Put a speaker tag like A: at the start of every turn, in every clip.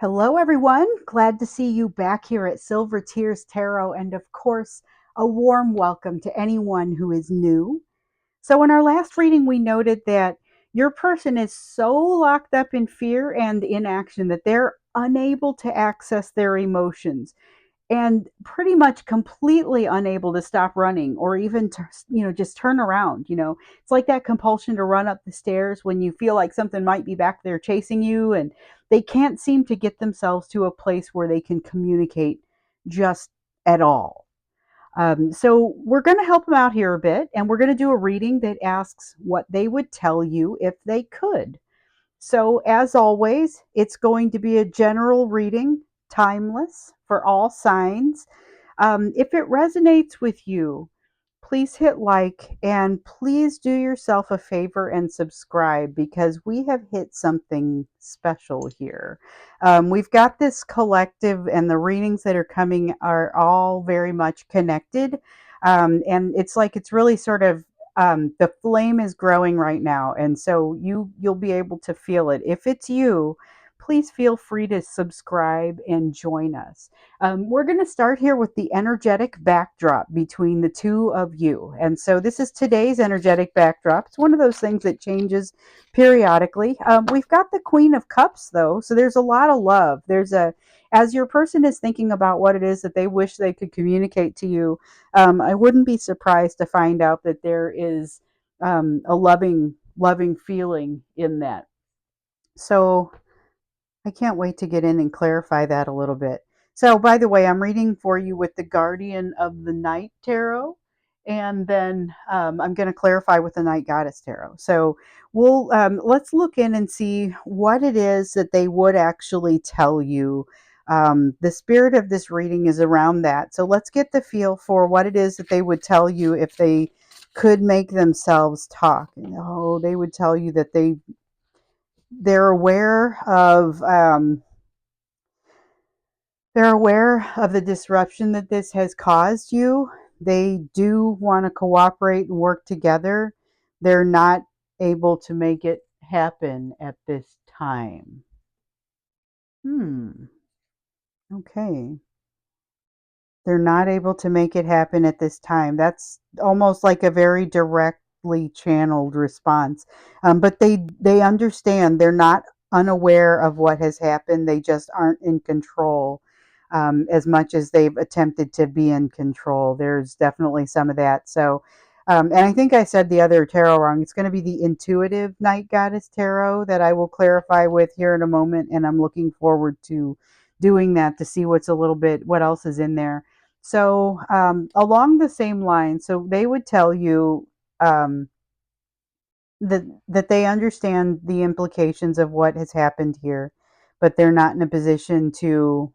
A: Hello, everyone. Glad to see you back here at Silver Tears Tarot, and of course, a warm welcome to anyone who is new. So, in our last reading, we noted that your person is so locked up in fear and inaction that they're unable to access their emotions and pretty much completely unable to stop running or even to, just turn around. It's like that compulsion to run up the stairs when you feel like something might be back there chasing you, and they can't seem to get themselves to a place where they can communicate just at all. So we're going to help them out here a bit, and we're going to do a reading that asks what they would tell you if they could. So, as always, it's going to be a general reading, timeless for all signs. If it resonates with you, please hit like and please do yourself a favor and subscribe because we have hit something special here. We've got this collective, and the readings that are coming are all very much connected. And it's like it's really sort of the flame is growing right now, and so you'll be able to feel it. If it's you, please feel free to subscribe and join us. We're going to start here with the energetic backdrop between the two of you. And so this is today's energetic backdrop. It's one of those things that changes periodically. We've got the Queen of Cups, though. So there's a lot of love. As your person is thinking about what it is that they wish they could communicate to you, I wouldn't be surprised to find out that there is a loving feeling in that. So I can't wait to get in and clarify that a little bit. So, by the way, I'm reading for you with the Guardian of the Night Tarot, and then I'm going to clarify with the Night Goddess Tarot. So, let's look in and see what it is that they would actually tell you. The spirit of this reading is around that. So, let's get the feel for what it is that they would tell you if they could make themselves talk. Oh, they would tell you that they're aware of they're aware of the disruption that this has caused you. They do want to cooperate and work together. They're not able to make it happen at this time. Okay. They're not able to make it happen at this time. That's almost like a very directly channeled response. But they understand. They're not unaware of what has happened. They just aren't in control as much as they've attempted to be in control. There's definitely some of that. So, and I think I said the other tarot wrong. It's going to be the intuitive Night Goddess Tarot that I will clarify with here in a moment. And I'm looking forward to doing that to see what else is in there. So, along the same line, so they would tell you um, that they understand the implications of what has happened here, but they're not in a position to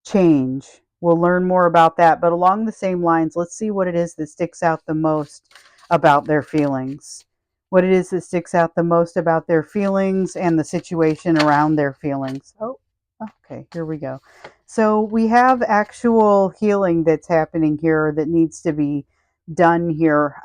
A: change. We'll learn more about that. But along the same lines, let's see what it is that sticks out the most about their feelings. What it is that sticks out the most about their feelings and the situation around their feelings. Oh, okay, here we go. So we have actual healing that's happening here that needs to be done here.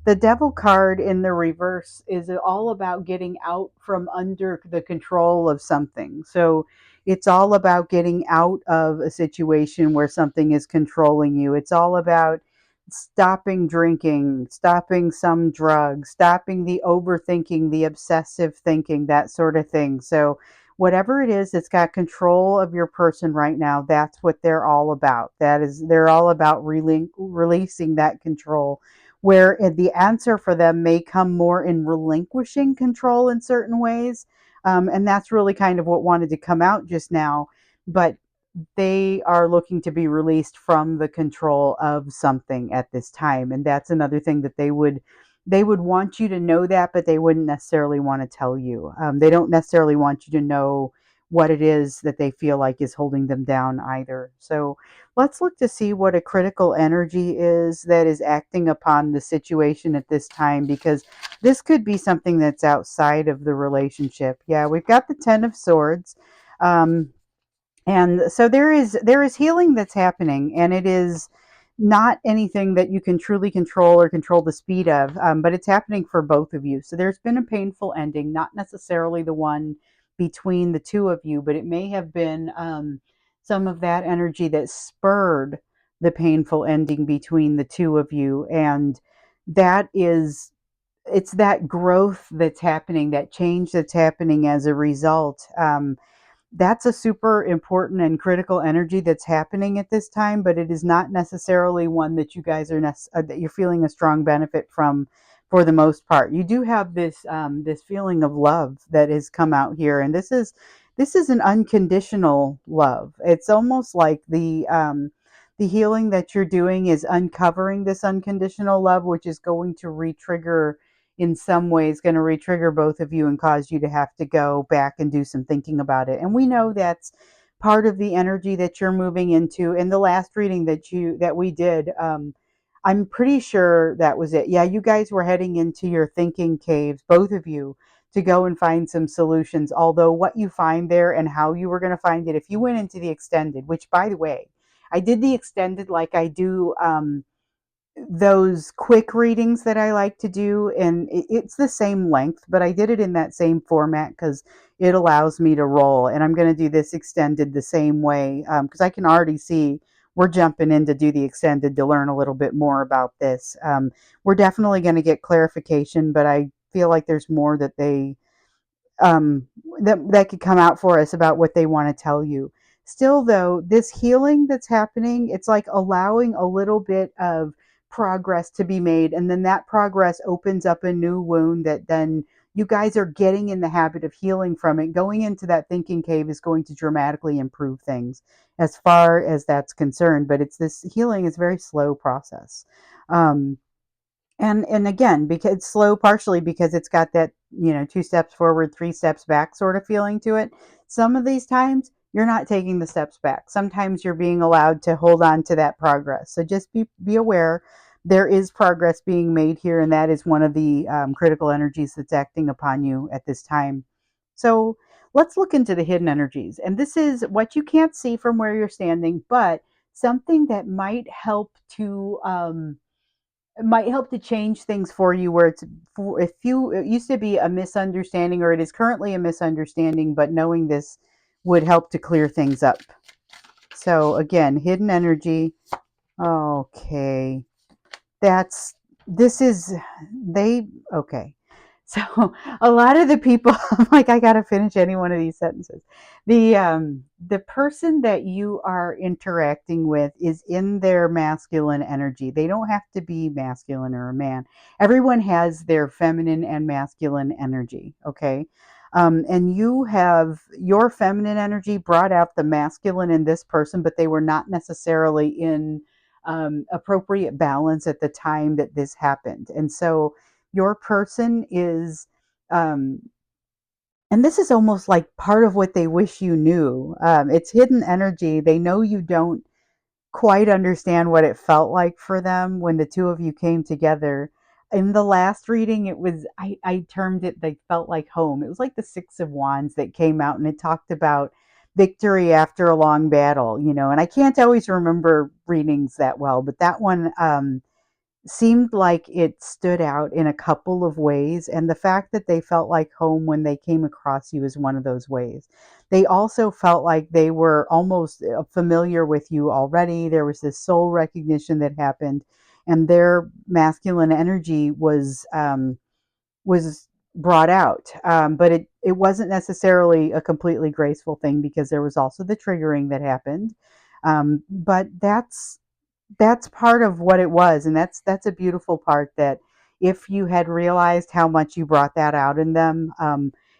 A: The devil card in the reverse is all about getting out from under the control of something. So it's all about getting out of a situation where something is controlling you. It's all about stopping drinking, stopping some drugs, stopping the overthinking, the obsessive thinking, that sort of thing. So, whatever it is that's got control of your person right now, that's what they're all about. They're all about releasing that control. Where the answer for them may come more in relinquishing control in certain ways, and that's really kind of what wanted to come out just now. But they are looking to be released from the control of something at this time, and that's another thing that they would want you to know that, but they wouldn't necessarily want to tell you. They don't necessarily want you to know what it is that they feel like is holding them down either. So let's look to see what a critical energy is that is acting upon the situation at this time, because this could be something that's outside of the relationship. Yeah, we've got the Ten of Swords. Um, and so there is healing that's happening, and it is not anything that you can truly control or control the speed of, but it's happening for both of you. So there's been a painful ending, not necessarily the one between the two of you, but it may have been some of that energy that spurred the painful ending between the two of you. And that is, it's that growth that's happening, that change that's happening as a result. That's a super important and critical energy that's happening at this time, but it is not necessarily one that you guys are that you're feeling a strong benefit from for the most part. You do have this feeling of love that has come out here, and this is an unconditional love. It's almost like the healing that you're doing is uncovering this unconditional love, which is going to re-trigger, in some ways going to re-trigger both of you and cause you to have to go back and do some thinking about it. And we know that's part of the energy that you're moving into. In the last reading that we did, I'm pretty sure that was it. Yeah, you guys were heading into your thinking caves, both of you, to go and find some solutions. Although what you find there and how you were going to find it, if you went into the extended, which by the way, I did the extended like I do those quick readings that I like to do, and it's the same length, but I did it in that same format because it allows me to roll. And I'm going to do this extended the same way because I can already see we're jumping in to do the extended to learn a little bit more about this. We're definitely going to get clarification, but I feel like there's more that um, that could come out for us about what they want to tell you. Still, though, this healing that's happening, it's like allowing a little bit of progress to be made, and then that progress opens up a new wound that then you guys are getting in the habit of healing from it. Going into that thinking cave is going to dramatically improve things as far as that's concerned, but it's this healing is a very slow process. Um, and again, because it's slow, partially because it's got that, two steps forward, three steps back sort of feeling to it. Some of these times you're not taking the steps back. Sometimes you're being allowed to hold on to that progress. So just be aware there is progress being made here, and that is one of the critical energies that's acting upon you at this time. So let's look into the hidden energies. And this is what you can't see from where you're standing, but something that might help to change things for you, where it's for if you it used to be a misunderstanding, or it is currently a misunderstanding, but knowing this would help to clear things up. So again, hidden energy. Okay, that's this is they okay. So a lot of the people, I'm like, I gotta finish any one of these sentences. The person that you are interacting with is in their masculine energy. They don't have to be masculine or a man. Everyone has their feminine and masculine energy. Okay. And you have your feminine energy brought out the masculine in this person, but they were not necessarily in appropriate balance at the time that this happened. And so your person is, um, and this is almost like part of what they wish you knew. It's hidden energy. They know you don't quite understand what it felt like for them when the two of you came together. In the last reading, I termed it, they felt like home. It was like the Six of Wands that came out, and it talked about victory after a long battle, and I can't always remember readings that well, but that one seemed like it stood out in a couple of ways. And the fact that they felt like home when they came across you is one of those ways. They also felt like they were almost familiar with you already. There was this soul recognition that happened, and their masculine energy was brought out. But it wasn't necessarily a completely graceful thing, because there was also the triggering that happened. But that's part of what it was, and that's a beautiful part, that if you had realized how much you brought that out in them,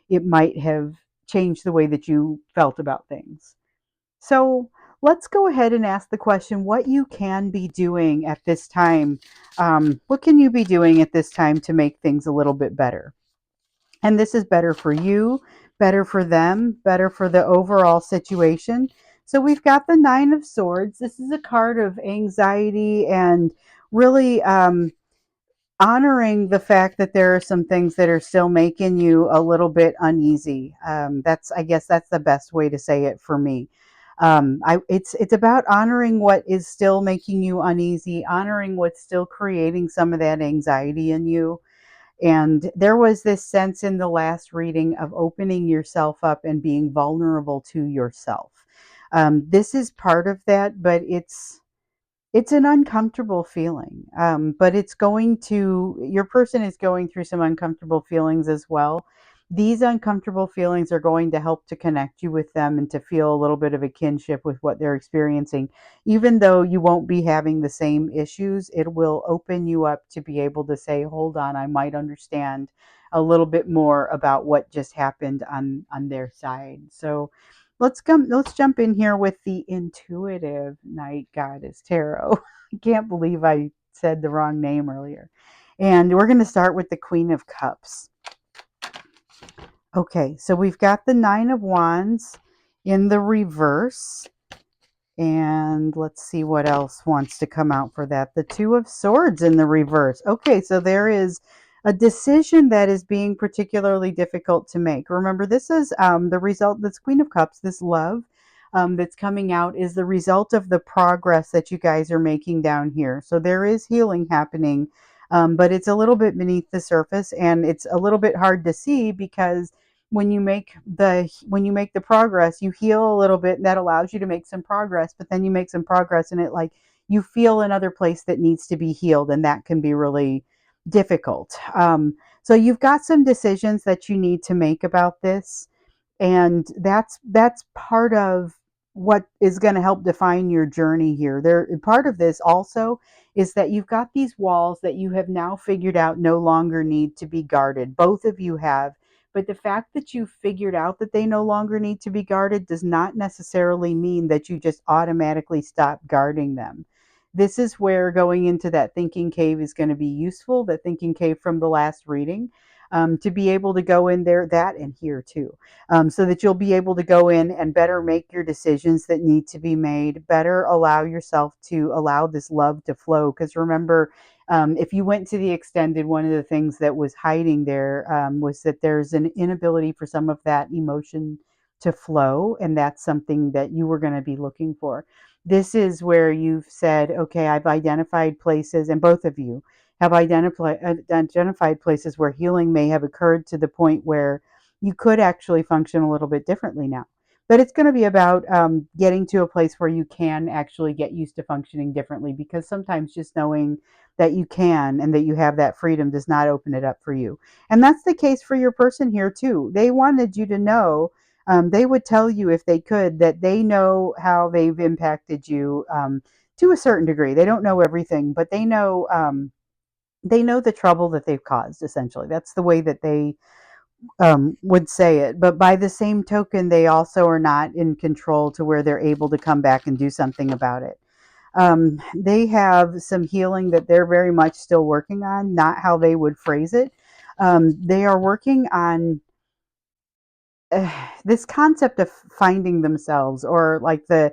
A: it might have changed the way that you felt about things. So let's go ahead and ask the question, what you can be doing at this time. What can you be doing at this time to make things a little bit better? And this is better for you, better for them, better for the overall situation. So we've got the Nine of Swords. This is a card of anxiety and really honoring the fact that there are some things that are still making you a little bit uneasy. I guess that's the best way to say it for me. It's about honoring what is still making you uneasy, honoring what's still creating some of that anxiety in you, And there was this sense in the last reading of opening yourself up and being vulnerable to yourself. This is part of that, but it's an uncomfortable feeling, but it's going to your person is going through some uncomfortable feelings as well. These uncomfortable feelings are going to help to connect you with them and to feel a little bit of a kinship with what they're experiencing. Even though you won't be having the same issues, it will open you up to be able to say, hold on, I might understand a little bit more about what just happened on their side. So let's jump in here with the intuitive night goddess tarot. I can't believe I said the wrong name earlier. And we're going to start with the Queen of Cups. Okay, so we've got the Nine of Wands in the reverse. And let's see what else wants to come out for that. The Two of Swords in the reverse. Okay, so there is a decision that is being particularly difficult to make. Remember, this is the result, this Queen of Cups, this love that's coming out is the result of the progress that you guys are making down here. So there is healing happening, but it's a little bit beneath the surface and it's a little bit hard to see because when you make the progress, you heal a little bit and that allows you to make some progress, but then you make some progress and it like you feel another place that needs to be healed, and that can be really difficult. So you've got some decisions that you need to make about this, and that's part of what is going to help define your journey here. There part of this also is that you've got these walls that you have now figured out no longer need to be guarded. Both of you have, but the fact that you figured out that they no longer need to be guarded does not necessarily mean that you just automatically stop guarding them. This is where going into that thinking cave is going to be useful, that thinking cave from the last reading, to be able to go in there, that and here too, so that you'll be able to go in and better make your decisions that need to be made, better allow yourself to allow this love to flow. Because remember, if you went to the extended, one of the things that was hiding there was that there's an inability for some of that emotion to flow, and that's something that you were going to be looking for. This is where you've said, okay, I've identified places, and both of you have identified places where healing may have occurred to the point where you could actually function a little bit differently now. But it's going to be about getting to a place where you can actually get used to functioning differently, because sometimes just knowing that you can and that you have that freedom does not open it up for you. And that's the case for your person here too. They wanted you to know, they would tell you if they could, that they know how they've impacted you to a certain degree. They don't know everything, but they know the trouble that they've caused, essentially. That's the way that they would say it. But by the same token, they also are not in control to where they're able to come back and do something about it. They have some healing that they're very much still working on, not how they would phrase it. They are working on this concept of finding themselves, or like I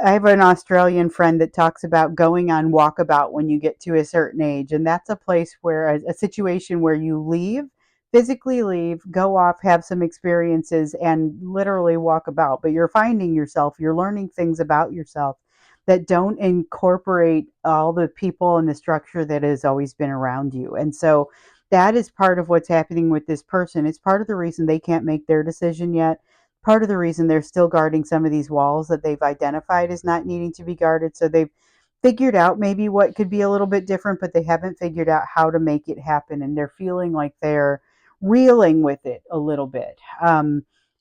A: have an Australian friend that talks about going on walkabout when you get to a certain age. And that's a place where a situation where you leave, physically leave, go off, have some experiences, and literally walk about. But you're finding yourself, you're learning things about yourself that don't incorporate all the people and the structure that has always been around you. And so that is part of what's happening with this person. It's part of the reason they can't make their decision yet, part of the reason they're still guarding some of these walls that they've identified as not needing to be guarded. So they've figured out maybe what could be a little bit different, but they haven't figured out how to make it happen. And they're feeling like they're reeling with it a little bit.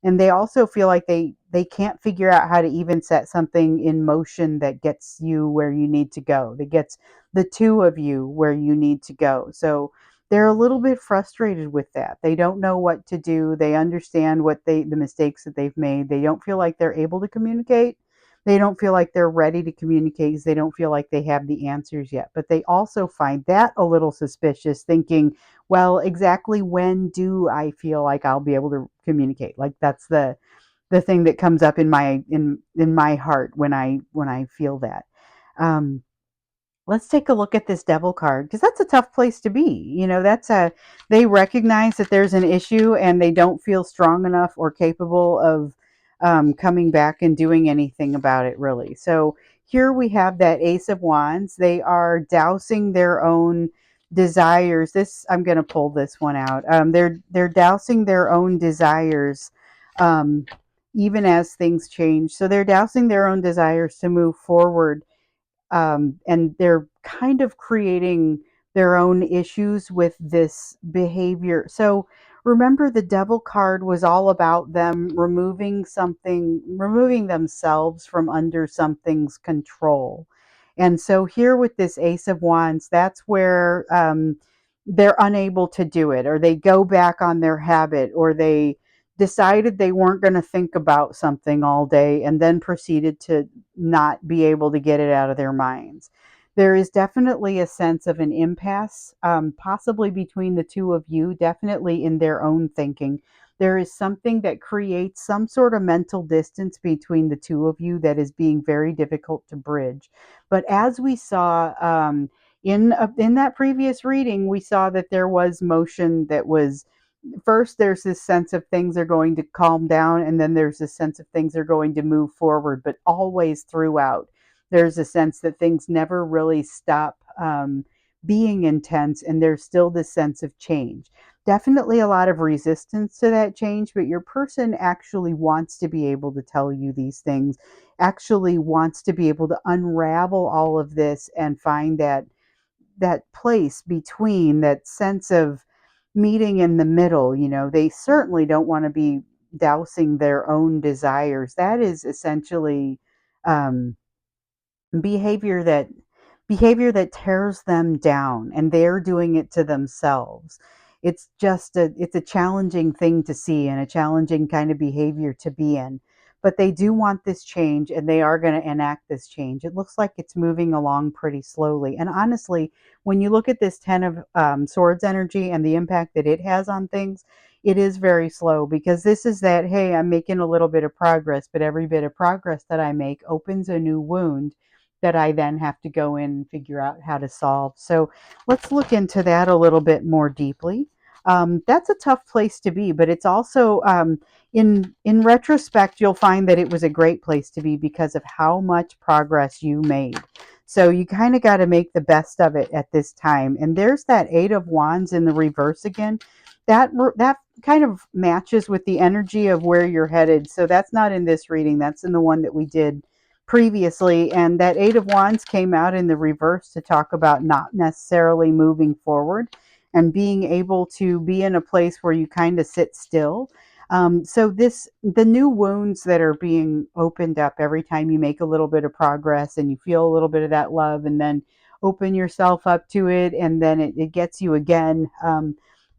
A: And they also feel like they can't figure out how to even set something in motion that gets you where you need to go, that gets the two of you where you need to go. So they're a little bit frustrated with that. They don't know what to do. They understand the mistakes that they've made. They don't feel like they're able to communicate. They don't feel like they're ready to communicate because they don't feel like they have the answers yet. But they also find that a little suspicious, thinking, well, exactly when do I feel like I'll be able to communicate? Like that's the thing that comes up in my heart when I feel that. Um, let's take a look at this devil card, because that's a tough place to be. They recognize that there's an issue and they don't feel strong enough or capable of coming back and doing anything about it, really. So here we have that Ace of Wands. They are dousing their own desires. This, I'm going to pull this one out. They're dousing their own desires, um, even as things change. So they're dousing their own desires to move forward, and they're kind of creating their own issues with this behavior. So remember, the devil card was all about them removing something, removing themselves from under something's control. And so here with this Ace of Wands, that's where they're unable to do it, or they go back on their habit, or they decided they weren't going to think about something all day and then proceeded to not be able to get it out of their minds. There is definitely a sense of an impasse, possibly between the two of you, definitely in their own thinking. There is something that creates some sort of mental distance between the two of you that is being very difficult to bridge. But as we saw, in that previous reading, we saw that there was motion. That was, first there's this sense of things are going to calm down, and then there's this sense of things are going to move forward, but always throughout there's a sense that things never really stop being intense, and there's still this sense of change. Definitely a lot of resistance to that change, but your person actually wants to be able to tell you these things, actually wants to be able to unravel all of this and find that place between, that sense of meeting in the middle. They certainly don't want to be dousing their own desires. That is essentially um, behavior that tears them down, and they're doing it to themselves. It's a challenging thing to see, and a challenging kind of behavior to be in. But they do want this change, and they are going to enact this change. It looks like it's moving along pretty slowly, and honestly, when you look at this 10 of swords energy and the impact that it has on things, it is very slow, because this is that, hey, I'm making a little bit of progress, but every bit of progress that I make opens a new wound that I then have to go in and figure out how to solve. So let's look into that a little bit more deeply. That's a tough place to be, but it's also, in retrospect, you'll find that it was a great place to be because of how much progress you made. So you kind of got to make the best of it at this time. And there's that Eight of Wands in the reverse again. That kind of matches with the energy of where you're headed. So that's not in this reading. That's in the one that we did previously. And that Eight of Wands came out in the reverse to talk about not necessarily moving forward and being able to be in a place where you kind of sit still. So the new wounds that are being opened up every time you make a little bit of progress and you feel a little bit of that love, and then open yourself up to it, and then it gets you again.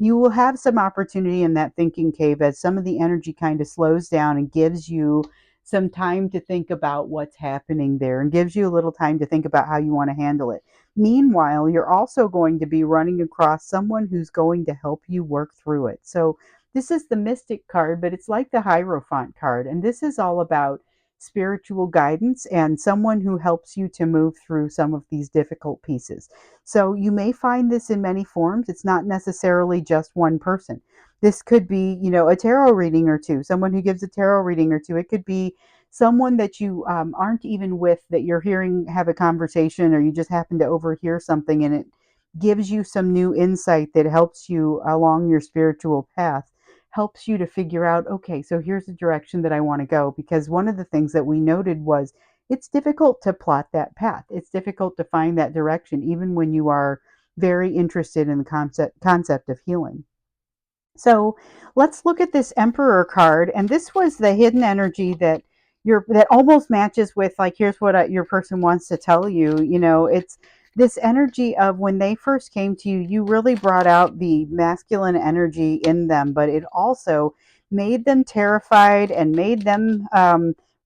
A: You will have some opportunity in that thinking cave as some of the energy kind of slows down and gives you some time to think about what's happening there, and gives you a little time to think about how you want to handle it. Meanwhile, you're also going to be running across someone who's going to help you work through it. So this is the Mystic card, but it's like the Hierophant card. And this is all about spiritual guidance and someone who helps you to move through some of these difficult pieces. So you may find this in many forms. It's not necessarily just one person. This could be, a tarot reading or two, someone who gives a tarot reading or two. It could be someone that you aren't even with, that you're hearing have a conversation, or you just happen to overhear something and it gives you some new insight that helps you along your spiritual path, helps you to figure out, okay, so here's the direction that I want to go. Because one of the things that we noted was it's difficult to plot that path. It's difficult to find that direction, even when you are very interested in the concept of healing. So let's look at this Emperor card, and this was the hidden energy that almost matches with, like, here's what your person wants to tell you. It's this energy of when they first came to you, you really brought out the masculine energy in them, but it also made them terrified and made them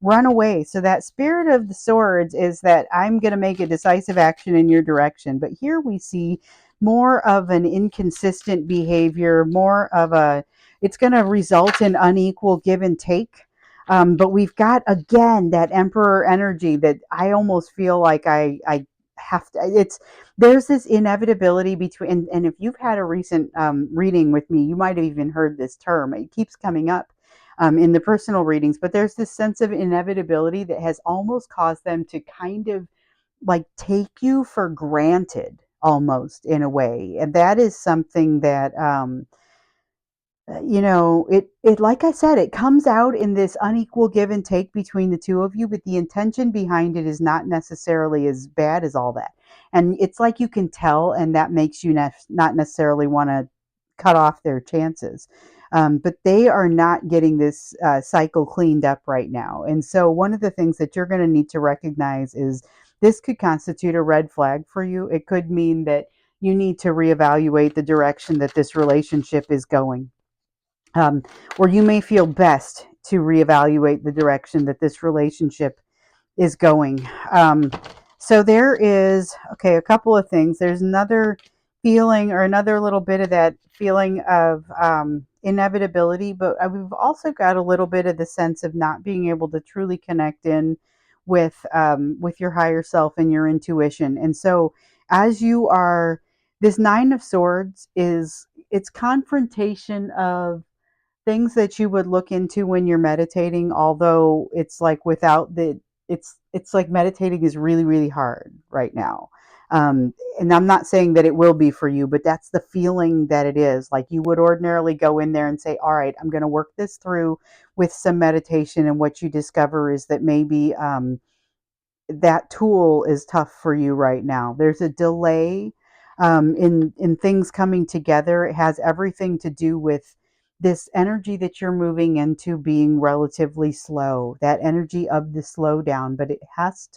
A: run away. So that Spirit of the Swords is that I'm going to make a decisive action in your direction. But here we see more of an inconsistent behavior, more of it's going to result in unequal give and take. But we've got, again, that Emperor energy that I almost feel like I have to, there's this inevitability between, and if you've had a recent reading with me, you might have even heard this term. It keeps coming up in the personal readings, but there's this sense of inevitability that has almost caused them to kind of like take you for granted. almost in a way. And that is something that it like I said, it comes out in this unequal give and take between the two of you, but the intention behind it is not necessarily as bad as all that. And it's like you can tell, and that makes you not necessarily want to cut off their chances. But they are not getting this cycle cleaned up right now. And so, one of the things that you're going to need to recognize is this could constitute a red flag for you. It could mean that you need to reevaluate the direction that this relationship is going, um, or you may feel best to reevaluate the direction that this relationship is going. So there is, okay, a couple of things. There's another feeling, or another little bit of that feeling of inevitability, but we've also got a little bit of the sense of not being able to truly connect in with your higher self and your intuition. And so as you are, this Nine of Swords is, it's confrontation of things that you would look into when you're meditating, although it's like without the, it's like meditating is really, really hard right now. And I'm not saying that it will be for you, but that's the feeling that it is. Like you would ordinarily go in there and say, all right, I'm going to work this through with some meditation. And what you discover is that maybe that tool is tough for you right now. There's a delay in things coming together. It has everything to do with this energy that you're moving into being relatively slow. That energy of the slowdown, but it has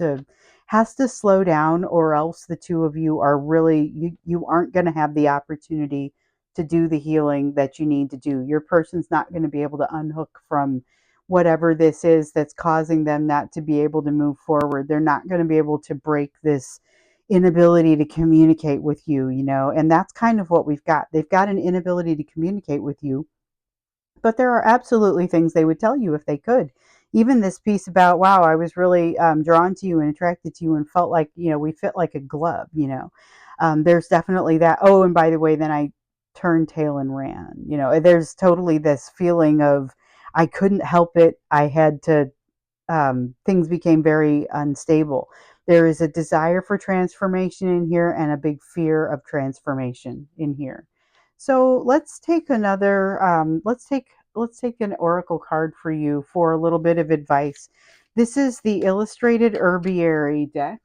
A: to slow down, or else the two of you are really, you aren't going to have the opportunity to do the healing that you need to do. Your person's not going to be able to unhook from whatever this is that's causing them not to be able to move forward. They're not going to be able to break this inability to communicate with you, and that's kind of what we've got. They've got an inability to communicate with you, but there are absolutely things they would tell you if they could. Even this piece about, wow, I was really drawn to you and attracted to you and felt like, we fit like a glove, there's definitely that. Oh, and by the way, then I turned tail and ran. There's totally this feeling of, I couldn't help it. I had to, things became very unstable. There is a desire for transformation in here and a big fear of transformation in here. So let's take another. Let's take an oracle card for you for a little bit of advice. This is the Illustrated Herbiary deck.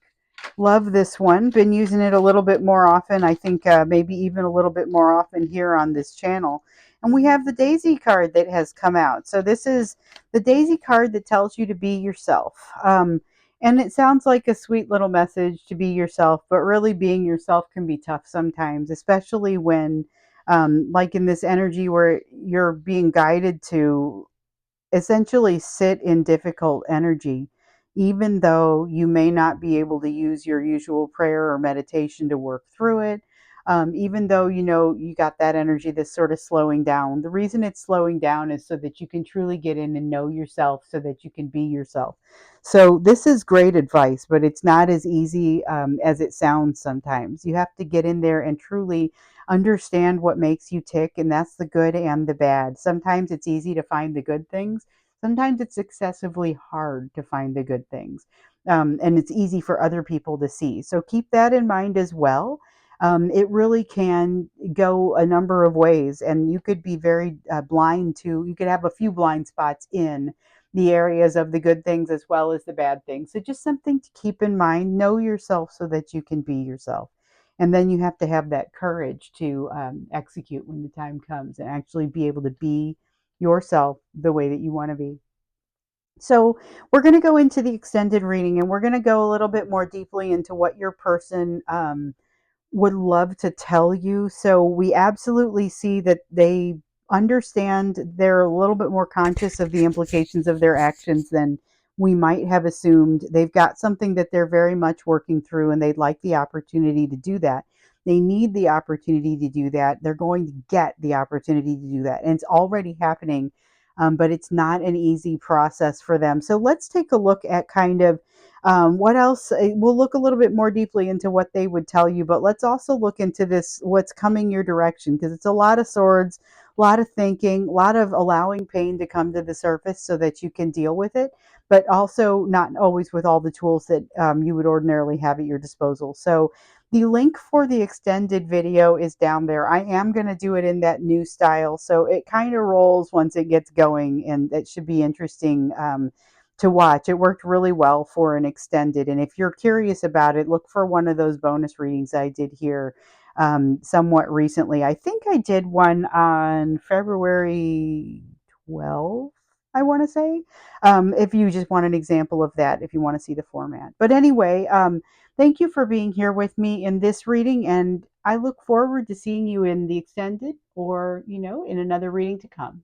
A: Love this one. Been using it a little bit more often. I think maybe even a little bit more often here on this channel. And we have the Daisy card that has come out. So this is the Daisy card that tells you to be yourself. And it sounds like a sweet little message to be yourself, but really being yourself can be tough sometimes, especially when, like in this energy where you're being guided to essentially sit in difficult energy, even though you may not be able to use your usual prayer or meditation to work through it. Even though you got that energy that's sort of slowing down. The reason it's slowing down is so that you can truly get in and know yourself, so that you can be yourself. So this is great advice, but it's not as easy as it sounds sometimes. You have to get in there and truly understand what makes you tick, and that's the good and the bad. Sometimes it's easy to find the good things. Sometimes it's excessively hard to find the good things. And it's easy for other people to see. So keep that in mind as well. It really can go a number of ways, and you could be very blind to, you could have a few blind spots in the areas of the good things as well as the bad things. So just something to keep in mind. Know yourself so that you can be yourself. And then you have to have that courage to execute when the time comes and actually be able to be yourself the way that you want to be. So, we're going to go into the extended reading, and we're going to go a little bit more deeply into what your person would love to tell you. So we absolutely see that they understand, they're a little bit more conscious of the implications of their actions than we might have assumed. They've got something that they're very much working through, and they'd like the opportunity to do that. They need the opportunity to do that. They're going to get the opportunity to do that. And it's already happening, but it's not an easy process for them. So let's take a look at kind of what else? We'll look a little bit more deeply into what they would tell you, but let's also look into this, what's coming your direction, because it's a lot of swords, A lot of thinking, a lot of allowing pain to come to the surface so that you can deal with it, but also not always with all the tools that you would ordinarily have at your disposal. So the link for the extended video is down there. I am going to do it in that new style, so it kind of rolls once it gets going, and it should be interesting to watch. It worked really well for an extended, and if you're curious about it, look for one of those bonus readings I did here somewhat recently. I think I did one on February 12th, I want to say. If you just want an example of that, if you want to see the format. But anyway, thank you for being here with me in this reading, and I look forward to seeing you in the extended or, in another reading to come.